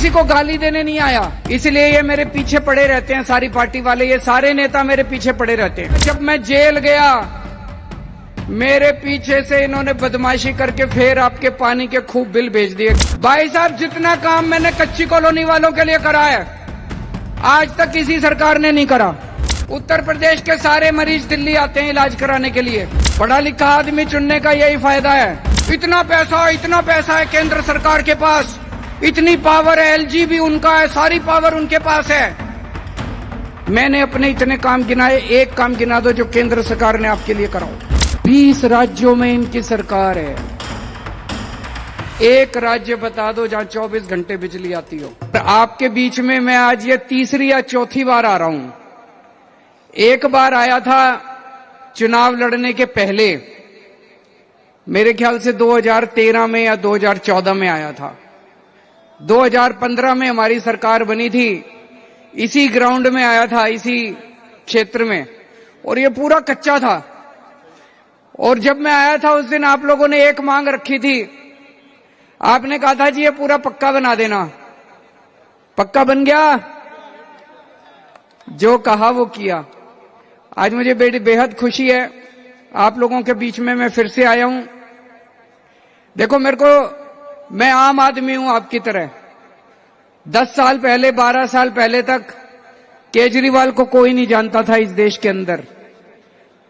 किसी को गाली देने नहीं आया, इसलिए ये मेरे पीछे पड़े रहते हैं। सारी पार्टी वाले, ये सारे नेता मेरे पीछे पड़े रहते हैं। जब मैं जेल गया, मेरे पीछे से इन्होंने बदमाशी करके फिर आपके पानी के खूब बिल भेज दिए। भाई साहब, जितना काम मैंने कच्ची कॉलोनी वालों के लिए करा है, आज तक किसी सरकार ने नहीं करा। उत्तर प्रदेश के सारे मरीज दिल्ली आते हैं इलाज कराने के लिए। पढ़ा लिखा आदमी चुनने का यही फायदा है। इतना पैसा है केंद्र सरकार के पास, इतनी पावर है, एलजी भी उनका है, सारी पावर उनके पास है। मैंने अपने इतने काम गिनाए, एक काम गिना दो जो केंद्र सरकार ने आपके लिए कराओ। 20 राज्यों में इनकी सरकार है। एक राज्य बता दो जहां 24 घंटे बिजली आती हो। आपके बीच में मैं आज ये तीसरी या चौथी बार आ रहा हूं। एक बार आया था चुनाव लड़ने के पहले, मेरे ख्याल से 2013 में या 2014 में आया था। 2015 में हमारी सरकार बनी थी, इसी ग्राउंड में आया था, इसी क्षेत्र में, और ये पूरा कच्चा था। और जब मैं आया था उस दिन आप लोगों ने एक मांग रखी थी। आपने कहा था जी ये पूरा पक्का बना देना। पक्का बन गया, जो कहा वो किया। आज मुझे बेहद खुशी है, आप लोगों के बीच में मैं फिर से आया हूं। देखो, मैं आम आदमी हूं आपकी तरह। 10 साल पहले, 12 साल पहले तक केजरीवाल को कोई नहीं जानता था इस देश के अंदर।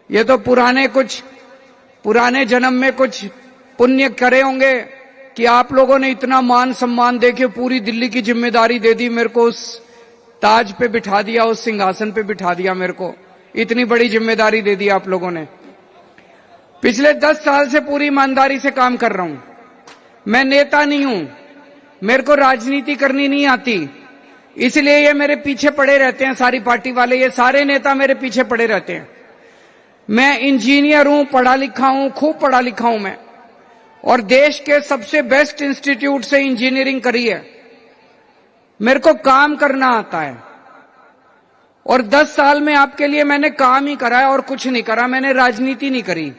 ये तो पुराने जन्म में कुछ पुण्य करे होंगे कि आप लोगों ने इतना मान सम्मान देके पूरी दिल्ली की जिम्मेदारी दे दी मेरे को, उस ताज पे बिठा दिया, उस सिंहासन पे बिठा दिया। मेरे को इतनी बड़ी जिम्मेदारी दे दी आप लोगों ने। पिछले 10 साल से पूरी ईमानदारी से काम कर रहा हूं। मैं नेता नहीं हूं, मेरे को राजनीति करनी नहीं आती, इसलिए ये मेरे पीछे पड़े रहते हैं। सारी पार्टी वाले, ये सारे नेता मेरे पीछे पड़े रहते हैं। मैं इंजीनियर हूं, पढ़ा लिखा हूं, खूब पढ़ा लिखा हूं मैं, और देश के सबसे बेस्ट इंस्टीट्यूट से इंजीनियरिंग करी है। मेरे को काम करना आता है, और 10 साल में आपके लिए मैंने काम ही करा है और कुछ नहीं करा। मैंने राजनीति नहीं करी।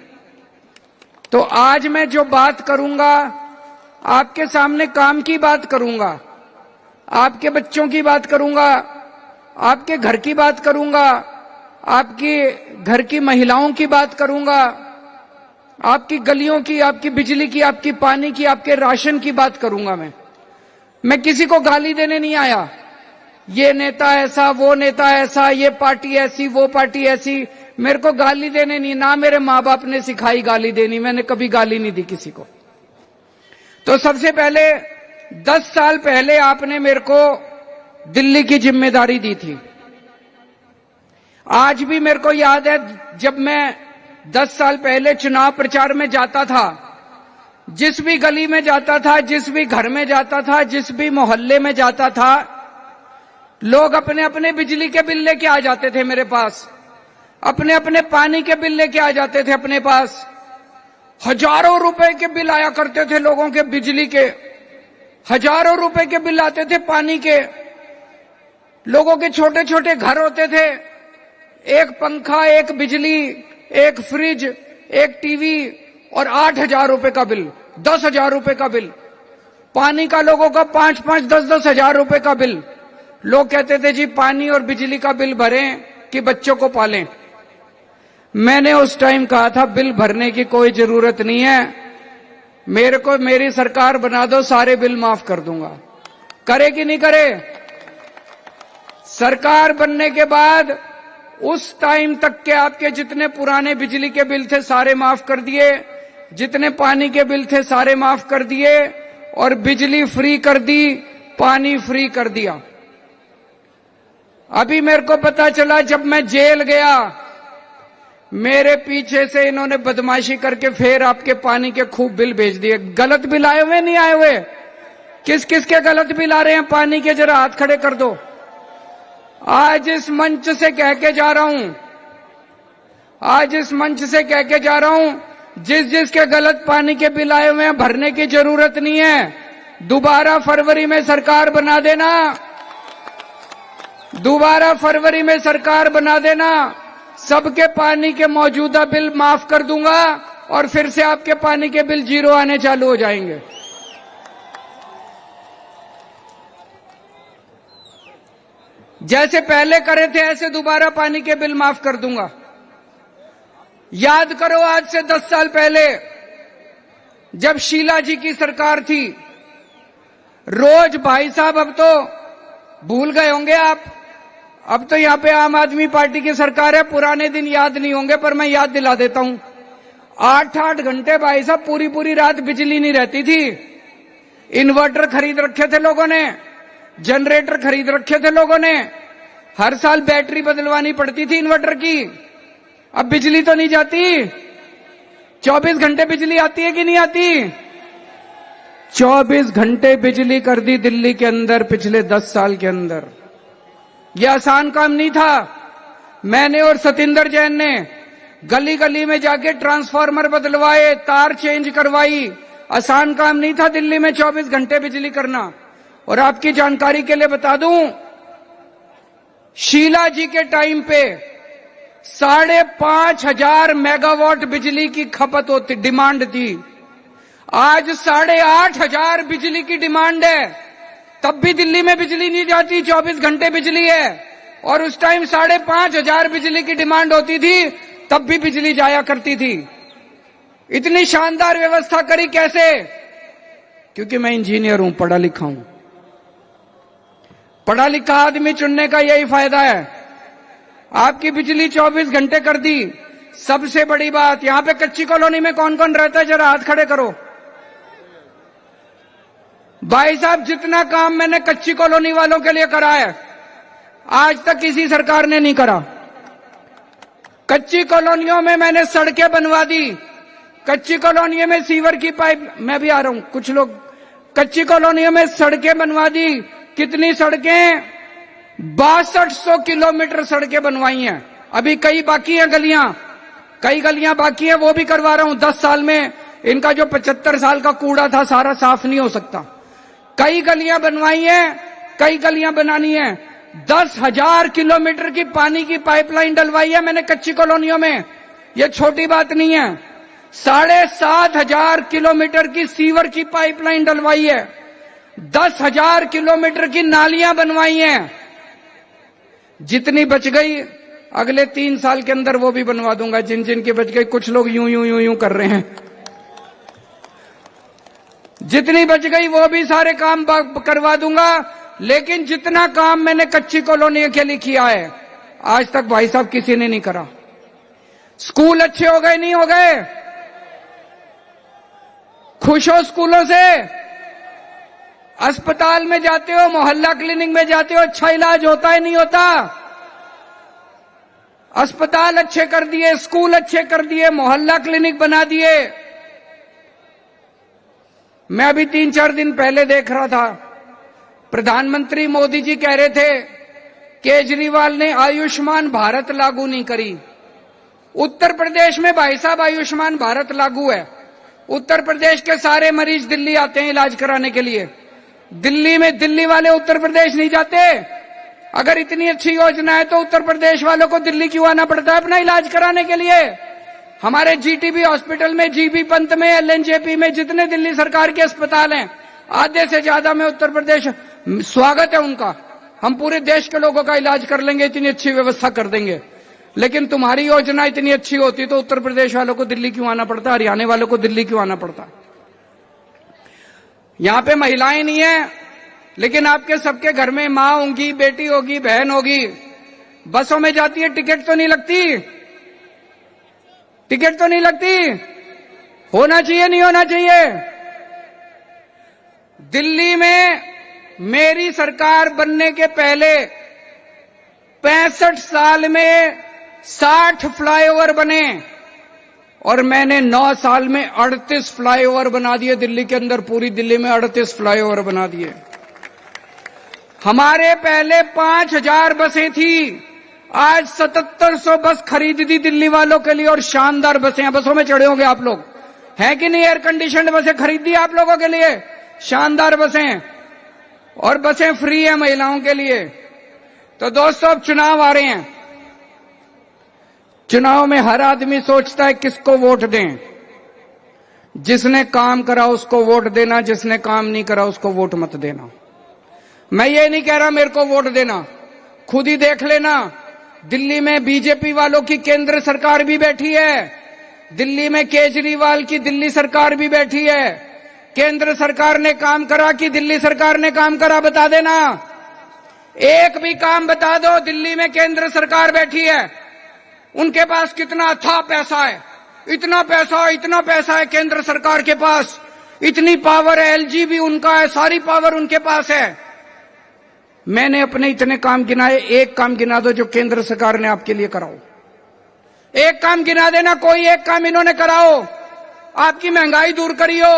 तो आज मैं जो बात करूंगा, आपके सामने काम की बात करूंगा, आपके बच्चों की बात करूंगा, आपके घर की बात करूंगा, आपकी घर की महिलाओं की बात करूंगा, आपकी गलियों की, आपकी बिजली की, आपकी पानी की, आपके राशन की बात करूंगा। मैं किसी को गाली देने नहीं आया, ये नेता ऐसा, वो नेता ऐसा, ये पार्टी ऐसी, वो पार्टी ऐसी। मेरे को गाली देने नहीं, ना मेरे माँ बाप ने सिखाई गाली देनी। मैंने कभी गाली नहीं दी किसी को। तो सबसे पहले 10 साल पहले आपने मेरे को दिल्ली की जिम्मेदारी दी थी। आज भी मेरे को याद है, जब मैं 10 साल पहले चुनाव प्रचार में जाता था, जिस भी गली में जाता था, जिस भी घर में जाता था, जिस भी मोहल्ले में जाता था, लोग अपने अपने बिजली के बिल लेके आ जाते थे मेरे पास, अपने अपने पानी के बिल लेके आ जाते थे अपने पास। हजारों रुपए के बिल आया करते थे लोगों के, बिजली के हजारों रुपए के बिल आते थे, पानी के। लोगों के छोटे छोटे घर होते थे, एक पंखा, एक बिजली, एक फ्रिज, एक टीवी, और 8,000 रुपए का बिल, 10,000 रुपए का बिल। पानी का लोगों का 5-5, 10-10 हजार रुपए का बिल। लोग कहते थे जी पानी और बिजली का बिल भरें कि बच्चों को पालें। मैंने उस टाइम कहा था बिल भरने की कोई जरूरत नहीं है, मेरे को मेरी सरकार बना दो, सारे बिल माफ कर दूंगा। करे कि नहीं करे? सरकार बनने के बाद उस टाइम तक के आपके जितने पुराने बिजली के बिल थे सारे माफ कर दिए, जितने पानी के बिल थे सारे माफ कर दिए, और बिजली फ्री कर दी, पानी फ्री कर दिया। अभी मेरे को पता चला, जब मैं जेल गया, मेरे पीछे से इन्होंने बदमाशी करके फिर आपके पानी के खूब बिल भेज दिए। गलत बिल आए हुए नहीं आए हुए? किस किस के गलत बिल आ रहे हैं पानी के, जरा हाथ खड़े कर दो। आज इस मंच से कह के जा रहा हूं, आज इस मंच से कह के जा रहा हूं, जिसके गलत पानी के बिल आए हुए हैं भरने की जरूरत नहीं है। दोबारा फरवरी में सरकार बना देना, दोबारा फरवरी में सरकार बना देना, सबके पानी के मौजूदा बिल माफ कर दूंगा, और फिर से आपके पानी के बिल 0 आने चालू हो जाएंगे। जैसे पहले करे थे ऐसे दोबारा पानी के बिल माफ कर दूंगा। याद करो आज से 10 साल पहले जब शीला जी की सरकार थी, रोज भाई साहब, अब तो भूल गए होंगे आप, अब तो यहां पे आम आदमी पार्टी की सरकार है, पुराने दिन याद नहीं होंगे पर मैं याद दिला देता हूं। 8-8 घंटे भाई साहब पूरी पूरी रात बिजली नहीं रहती थी। इन्वर्टर खरीद रखे थे लोगों ने, जनरेटर खरीद रखे थे लोगों ने, हर साल बैटरी बदलवानी पड़ती थी इन्वर्टर की। अब बिजली तो नहीं जाती, 24 घंटे बिजली आती है कि नहीं आती? 24 घंटे बिजली कर दी दिल्ली के अंदर पिछले 10 साल के अंदर। यह आसान काम नहीं था। मैंने और सतिंदर जैन ने गली गली में जाके ट्रांसफार्मर बदलवाए, तार चेंज करवाई। आसान काम नहीं था दिल्ली में 24 घंटे बिजली करना। और आपकी जानकारी के लिए बता दूं, शीला जी के टाइम पे 5,500 मेगावाट बिजली की खपत होती, डिमांड थी। आज 8,500 बिजली की डिमांड है, तब भी दिल्ली में बिजली नहीं जाती, 24 घंटे बिजली है। और उस टाइम 5,500 बिजली की डिमांड होती थी, तब भी बिजली जाया करती थी। इतनी शानदार व्यवस्था करी कैसे? क्योंकि मैं इंजीनियर हूं, पढ़ा लिखा हूं। पढ़ा लिखा आदमी चुनने का यही फायदा है। आपकी बिजली 24 घंटे कर दी। सबसे बड़ी बात, यहां पे कच्ची कॉलोनी में कौन कौन रहता है, जरा हाथ खड़े करो। भाई साहब, जितना काम मैंने कच्ची कॉलोनी वालों के लिए करा है, आज तक किसी सरकार ने नहीं करा। कच्ची कॉलोनियों में मैंने सड़कें बनवा दी, कच्ची कॉलोनियों में सीवर की पाइप, मैं भी आ रहा हूं, कुछ लोग, कच्ची कॉलोनियों में सड़कें बनवा दी। कितनी सड़कें? 6200 किलोमीटर सड़कें बनवाई हैं। अभी कई बाकी हैं गलियां, कई गलियां बाकी हैं, वो भी करवा रहा हूं। 10 साल में इनका जो 75 साल का कूड़ा था सारा साफ नहीं हो सकता। कई गलियां बनवाई हैं, कई गलियां बनानी है। 10,000 किलोमीटर की पानी की पाइपलाइन डलवाई है मैंने कच्ची कॉलोनियों में। ये छोटी बात नहीं है। 7,500 किलोमीटर की सीवर की पाइपलाइन डलवाई है। 10,000 किलोमीटर की नालियां बनवाई हैं। जितनी बच गई अगले 3 साल के अंदर वो भी बनवा दूंगा, जिन जिन की बच गई। कुछ लोग यूं यूं यूं यूं कर रहे हैं। जितनी बच गई वो भी सारे काम करवा दूंगा। लेकिन जितना काम मैंने कच्ची कॉलोनी के लिए किया है, आज तक भाई साहब किसी ने नहीं करा। स्कूल अच्छे हो गए, नहीं हो गए? खुश हो स्कूलों से? अस्पताल में जाते हो, मोहल्ला क्लिनिक में जाते हो, अच्छा इलाज होता है, नहीं होता? अस्पताल अच्छे कर दिए, स्कूल अच्छे कर दिए, मोहल्ला क्लिनिक बना दिए। मैं अभी 3-4 दिन पहले देख रहा था, प्रधानमंत्री मोदी जी कह रहे थे केजरीवाल ने आयुष्मान भारत लागू नहीं करी। उत्तर प्रदेश में भाई साहब आयुष्मान भारत लागू है। उत्तर प्रदेश के सारे मरीज दिल्ली आते हैं इलाज कराने के लिए। दिल्ली में दिल्ली वाले उत्तर प्रदेश नहीं जाते। अगर इतनी अच्छी योजना है तो उत्तर प्रदेश वालों को दिल्ली क्यों आना पड़ता है अपना इलाज कराने के लिए? हमारे जीटीबी हॉस्पिटल में, जीबी पंत में, एलएनजेपी में जितने दिल्ली सरकार के अस्पताल हैं, आधे से ज्यादा में उत्तर प्रदेश। स्वागत है उनका, हम पूरे देश के लोगों का इलाज कर लेंगे, इतनी अच्छी व्यवस्था कर देंगे। लेकिन तुम्हारी योजना इतनी अच्छी होती तो उत्तर प्रदेश वालों को दिल्ली क्यों आना पड़ता, हरियाणा वालों को दिल्ली क्यों आना पड़ता? यहां पे महिलाएं नहीं है, लेकिन आपके सबके घर में मां होगी, बेटी होगी, बहन होगी। बसों में जाती है, टिकट तो नहीं लगती? टिकट तो नहीं लगती? होना चाहिए, नहीं होना चाहिए? दिल्ली में मेरी सरकार बनने के पहले 65 साल में 60 फ्लाईओवर बने और मैंने 9 साल में 38 फ्लाईओवर बना दिए दिल्ली के अंदर। पूरी दिल्ली में 38 फ्लाईओवर बना दिए। हमारे पहले 5,000 बसें थी, आज 7700 बस खरीद दी दिल्ली वालों के लिए। और शानदार बसें हैं, बसों में चढ़े होंगे आप लोग, हैं कि नहीं? एयर कंडीशनड बसें खरीद दी आप लोगों के लिए, शानदार बसें। और बसें फ्री है महिलाओं के लिए। तो दोस्तों, अब चुनाव आ रहे हैं। चुनाव में हर आदमी सोचता है किसको वोट दें। जिसने काम करा उसको वोट देना, जिसने काम नहीं करा उसको वोट मत देना। मैं ये नहीं कह रहा मेरे को वोट देना। खुद ही देख लेना, दिल्ली में बीजेपी वालों की केंद्र सरकार भी बैठी है, दिल्ली में केजरीवाल की दिल्ली सरकार भी बैठी है। केंद्र सरकार ने काम करा कि दिल्ली सरकार ने काम करा, बता देना। एक भी काम बता दो। दिल्ली में केंद्र सरकार बैठी है, उनके पास कितना अथाह पैसा है, इतना पैसा है केंद्र सरकार के पास, इतनी पावर है, एलजी भी उनका है, सारी पावर उनके पास है। मैंने अपने इतने काम गिनाए, एक काम गिना दो जो केंद्र सरकार ने आपके लिए कराओ। एक काम गिना देना, कोई एक काम इन्होंने कराओ। आपकी महंगाई दूर करियो,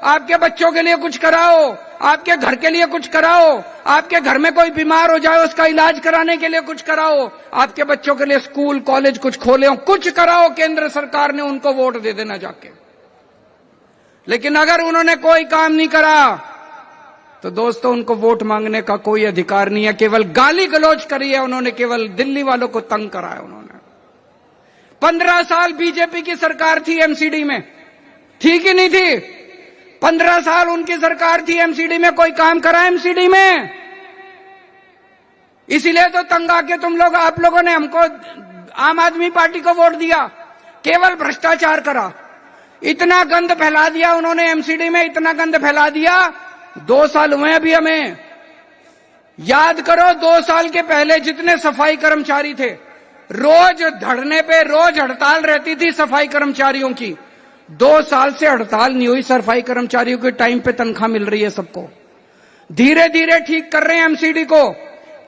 आपके बच्चों के लिए कुछ कराओ, आपके घर के लिए कुछ कराओ, आपके घर में कोई बीमार हो जाए उसका इलाज कराने के लिए कुछ कराओ, आपके बच्चों के लिए स्कूल कॉलेज कुछ खोले हो, कुछ कराओ। केंद्र सरकार ने उनको वोट दे देना जाके। लेकिन अगर उन्होंने कोई काम नहीं करा तो दोस्तों उनको वोट मांगने का कोई अधिकार नहीं है। केवल गाली गलौज करी है उन्होंने, केवल दिल्ली वालों को तंग करा है उन्होंने। 15 साल बीजेपी की सरकार थी एमसीडी में, थी कि नहीं थी? 15 साल उनकी सरकार थी एमसीडी में, कोई काम करा एमसीडी में? इसीलिए तो तंग आके आप लोगों ने हमको आम आदमी पार्टी को वोट दिया। केवल भ्रष्टाचार करा, इतना गंद फैला दिया उन्होंने एमसीडी में, इतना गंद फैला दिया। 2 साल हुए अभी हमें, याद करो 2 साल के पहले जितने सफाई कर्मचारी थे, रोज धरने पे, रोज हड़ताल रहती थी सफाई कर्मचारियों की। 2 साल से हड़ताल नहीं हुई, सफाई कर्मचारियों के टाइम पे तनख्वाह मिल रही है सबको। धीरे धीरे ठीक कर रहे हैं एमसीडी को।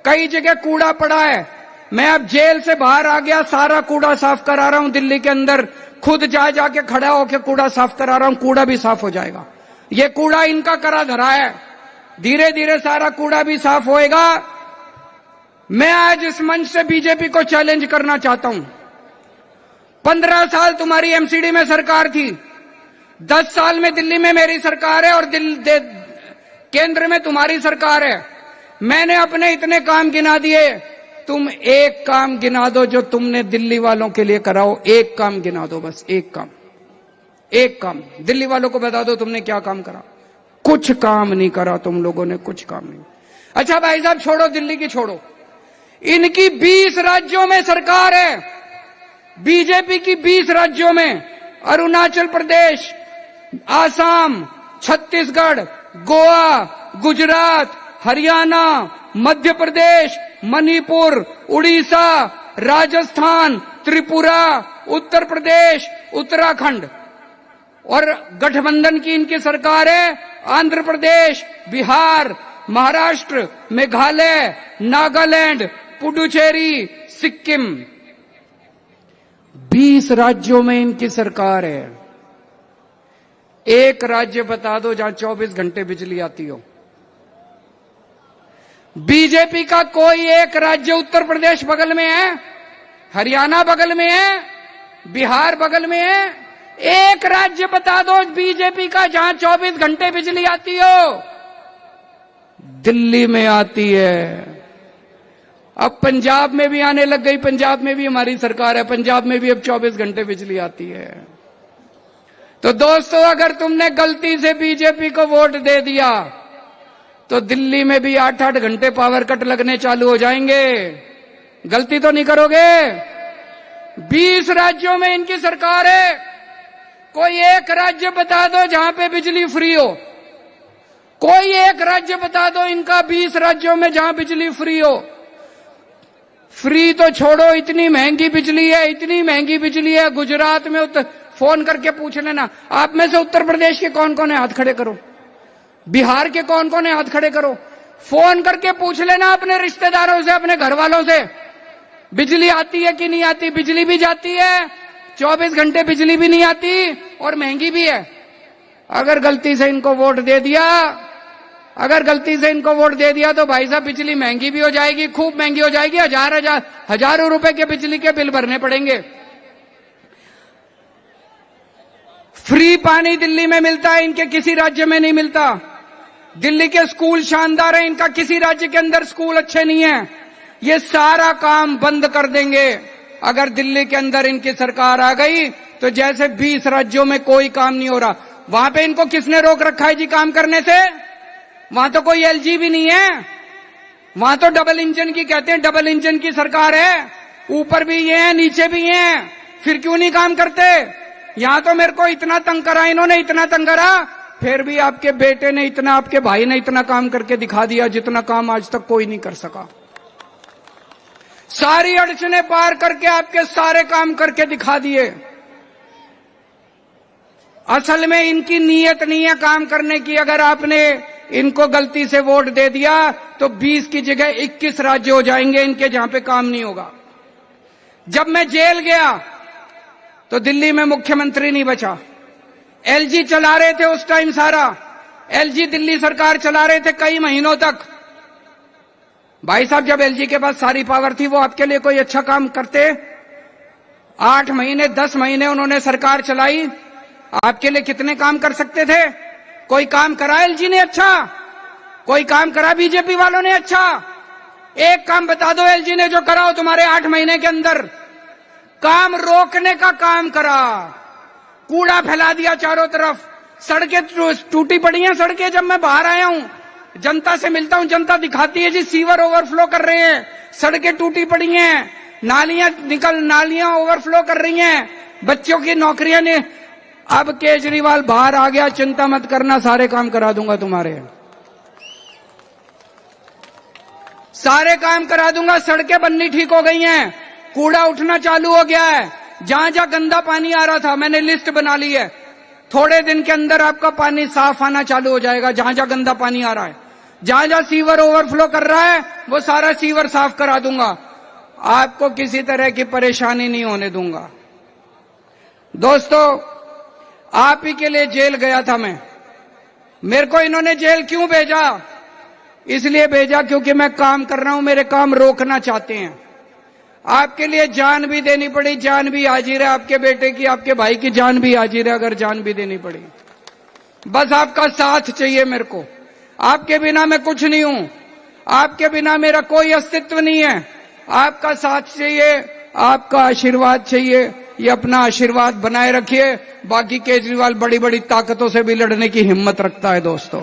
कई जगह कूड़ा पड़ा है, मैं अब जेल से बाहर आ गया, सारा कूड़ा साफ करा रहा हूं दिल्ली के अंदर, खुद जाके खड़ा होकर कूड़ा साफ करा रहा हूं, कूड़ा भी साफ हो जाएगा। ये कूड़ा इनका करा धरा है, धीरे धीरे सारा कूड़ा भी साफ होएगा। मैं आज इस मंच से बीजेपी को चैलेंज करना चाहता हूं। 15 साल तुम्हारी एमसीडी में सरकार थी, 10 साल में दिल्ली में मेरी सरकार है और केंद्र में तुम्हारी सरकार है। मैंने अपने इतने काम गिना दिए, तुम एक काम गिना दो जो तुमने दिल्ली वालों के लिए कराओ। एक काम गिना दो, बस एक काम, एक काम। दिल्ली वालों को बता दो तुमने क्या काम करा। कुछ काम नहीं करा तुम लोगों ने, कुछ काम नहीं। अच्छा भाई साहब, छोड़ो दिल्ली की, छोड़ो, इनकी 20 राज्यों में सरकार है, बीजेपी की 20 राज्यों में, अरुणाचल प्रदेश, आसाम, छत्तीसगढ़, गोवा, गुजरात, हरियाणा, मध्य प्रदेश, मणिपुर, उड़ीसा, राजस्थान, त्रिपुरा, उत्तर प्रदेश, उत्तराखंड, और गठबंधन की इनकी सरकार है आंध्र प्रदेश, बिहार, महाराष्ट्र, मेघालय, नागालैंड, पुडुचेरी, सिक्किम। 20 राज्यों में इनकी सरकार है। एक राज्य बता दो जहां 24 घंटे बिजली आती हो। बीजेपी का कोई एक राज्य, उत्तर प्रदेश बगल में है, हरियाणा बगल में है, बिहार बगल में है, एक राज्य बता दो बीजेपी का जहां 24 घंटे बिजली आती हो। दिल्ली में आती है। अब पंजाब में भी आने लग गई, पंजाब में भी हमारी सरकार है, पंजाब में भी अब 24 घंटे बिजली आती है। तो दोस्तों, अगर तुमने गलती से बीजेपी को वोट दे दिया तो दिल्ली में भी 8-8 घंटे पावर कट लगने चालू हो जाएंगे। गलती तो नहीं करोगे? 20 राज्यों में इनकी सरकार है, कोई एक राज्य बता दो जहां पे बिजली फ्री हो। कोई एक राज्य बता दो इनका 20 राज्यों में जहां बिजली फ्री हो। फ्री तो छोड़ो, इतनी महंगी बिजली है, इतनी महंगी बिजली है। गुजरात में फोन करके पूछ लेना, आप में से उत्तर प्रदेश के कौन कौन है, हाथ खड़े करो। बिहार के कौन कौन है, हाथ खड़े करो। फोन करके पूछ लेना अपने रिश्तेदारों से, अपने घर वालों से, बिजली आती है कि नहीं आती। बिजली भी जाती है, 24 घंटे बिजली भी नहीं आती, और महंगी भी है। अगर गलती से इनको वोट दे दिया, अगर गलती से इनको वोट दे दिया तो भाई साहब बिजली महंगी भी हो जाएगी, खूब महंगी हो जाएगी। हजारों रुपए के बिजली के बिल भरने पड़ेंगे। फ्री पानी दिल्ली में मिलता है, इनके किसी राज्य में नहीं मिलता। दिल्ली के स्कूल शानदार हैं, इनका किसी राज्य के अंदर स्कूल अच्छे नहीं है। ये सारा काम बंद कर देंगे अगर दिल्ली के अंदर इनकी सरकार आ गई तो। जैसे 20 राज्यों में कोई काम नहीं हो रहा, वहां पे इनको किसने रोक रखा है जी काम करने से? वहां तो कोई एलजी भी नहीं है, वहां तो डबल इंजन की कहते हैं, डबल इंजन की सरकार है, ऊपर भी ये है नीचे भी ये है, फिर क्यों नहीं काम करते? यहां तो मेरे को इतना तंग करा इन्होंने, इतना तंग करा, फिर भी आपके बेटे ने इतना, आपके भाई ने इतना काम करके दिखा दिया जितना काम आज तक कोई नहीं कर सका। सारी अड़चने पार करके आपके सारे काम करके दिखा दिए। असल में इनकी नीयत नहीं है काम करने की। अगर आपने इनको गलती से वोट दे दिया तो 20 की जगह 21 राज्य हो जाएंगे इनके जहां पे काम नहीं होगा। जब मैं जेल गया तो दिल्ली में मुख्यमंत्री नहीं बचा। एलजी चला रहे थे उस टाइम, सारा एलजी दिल्ली सरकार चला रहे थे कई महीनों तक। भाई साहब, जब एलजी के पास सारी पावर थी, वो आपके लिए कोई अच्छा काम करते? 8 महीने 10 महीने उन्होंने सरकार चलाई, आपके लिए कितने काम कर सकते थे? कोई काम करा एलजी ने अच्छा? कोई काम करा बीजेपी वालों ने अच्छा? एक काम बता दो एलजी ने जो करा हो तुम्हारे 8 महीने के अंदर। काम रोकने का काम करा, कूड़ा फैला दिया चारों तरफ, सड़कें टूटी पड़ी हैं। सड़कें, जब मैं बाहर आया हूं, जनता से मिलता हूं, जनता दिखाती है जी सीवर ओवरफ्लो कर रहे हैं, सड़कें टूटी पड़ी हैं, नालियां ओवरफ्लो कर रही हैं, बच्चों की नौकरियां ने। अब केजरीवाल बाहर आ गया, चिंता मत करना, सारे काम करा दूंगा तुम्हारे, सारे काम करा दूंगा। सड़कें बननी ठीक हो गई हैं, कूड़ा उठना चालू हो गया है, जहां जहां गंदा पानी आ रहा था मैंने लिस्ट बना ली है, थोड़े दिन के अंदर आपका पानी साफ आना चालू हो जाएगा। जहां जहां गंदा पानी आ रहा है, जहां जहां सीवर ओवरफ्लो कर रहा है, वो सारा सीवर साफ करा दूंगा, आपको किसी तरह की परेशानी नहीं होने दूंगा। दोस्तों, आप ही के लिए जेल गया था मैं। मेरे को इन्होंने जेल क्यों भेजा? इसलिए भेजा क्योंकि मैं काम कर रहा हूं, मेरे काम रोकना चाहते हैं। आपके लिए जान भी देनी पड़ी, जान भी हाजिर है, आपके बेटे की, आपके भाई की जान भी हाजिर है, अगर जान भी देनी पड़ी। बस आपका साथ चाहिए मेरे को। आपके बिना मैं कुछ नहीं हूं, आपके बिना मेरा कोई अस्तित्व नहीं है। आपका साथ चाहिए, आपका आशीर्वाद चाहिए। ये अपना आशीर्वाद बनाए रखिए। बाकी केजरीवाल बड़ी बड़ी ताकतों से भी लड़ने की हिम्मत रखता है दोस्तों।